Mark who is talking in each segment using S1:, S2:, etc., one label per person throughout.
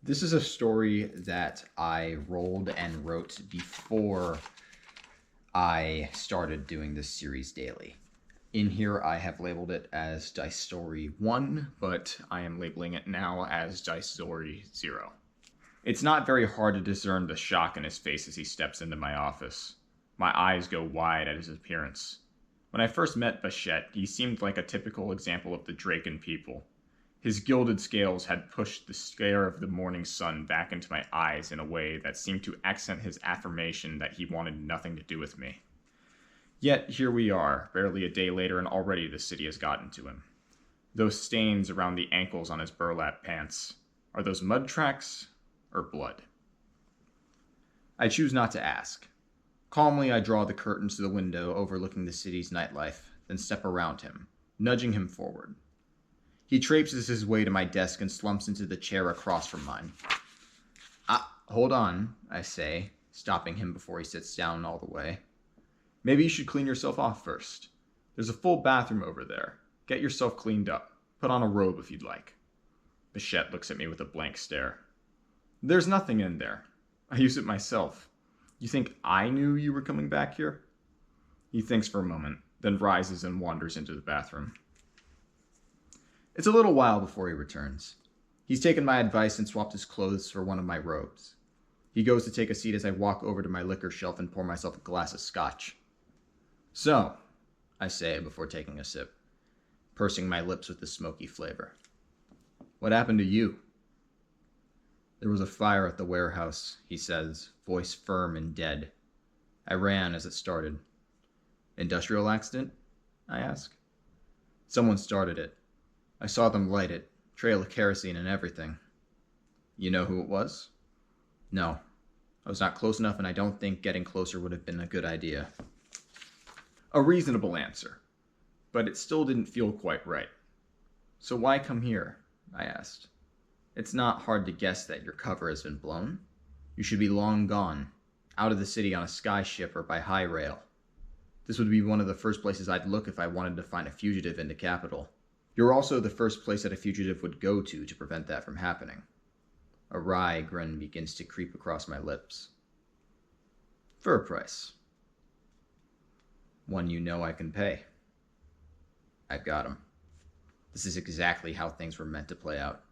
S1: This is a story that I rolled and wrote before I started doing this series daily. In here, I have labeled it as Dice Story 1, but I am labeling it now as Dice Story 0. It's not very hard to discern the shock in his face as he steps into my office. My eyes go wide at his appearance. When I first met Bichette, he seemed like a typical example of the Draken people. His gilded scales had pushed the stare of the morning sun back into my eyes in a way that seemed to accent his affirmation that he wanted nothing to do with me. Yet here we are, barely a day later, and already the city has gotten to him. Those stains around the ankles on his burlap pants, are those mud tracks or blood? I choose not to ask. Calmly, I draw the curtains to the window overlooking the city's nightlife, then step around him, nudging him forward. He traipses his way to my desk and slumps into the chair across from mine. Hold on, I say, stopping him before he sits down all the way. Maybe you should clean yourself off first. There's a full bathroom over there. Get yourself cleaned up. Put on a robe if you'd like. Bichette looks at me with a blank stare. There's nothing in there. I use it myself. You think I knew you were coming back here? He thinks for a moment, then rises and wanders into the bathroom. It's a little while before he returns. He's taken my advice and swapped his clothes for one of my robes. He goes to take a seat as I walk over to my liquor shelf and pour myself a glass of scotch. So, I say before taking a sip, pursing my lips with the smoky flavor. What happened to you? There was a fire at the warehouse, he says, voice firm and dead. I ran as it started. Industrial accident? I ask. Someone started it. I saw them light it, trail of kerosene and everything. You know who it was? No. I was not close enough, and I don't think getting closer would have been a good idea. A reasonable answer, but it still didn't feel quite right. So why come here? I asked. It's not hard to guess that your cover has been blown. You should be long gone, out of the city on a skyship or by high rail. This would be one of the first places I'd look if I wanted to find a fugitive in the capital. You're also the first place that a fugitive would go to prevent that from happening. A wry grin begins to creep across my lips. For a price. One you know I can pay. I've got him. This is exactly how things were meant to play out.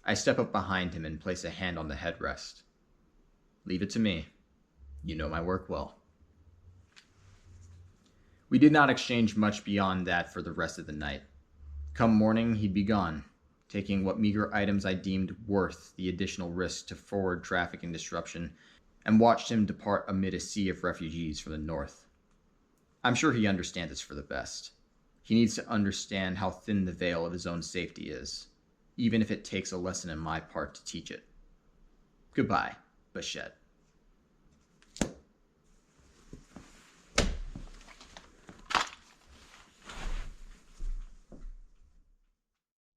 S1: I step up behind him and place a hand on the headrest. Leave it to me. You know my work well. We did not exchange much beyond that for the rest of the night. Come morning, he'd be gone, taking what meager items I deemed worth the additional risk to forward trafficking disruption, and watched him depart amid a sea of refugees from the north. I'm sure he understands it's for the best. He needs to understand how thin the veil of his own safety is, even if it takes a lesson in my part to teach it. Goodbye, Bichette.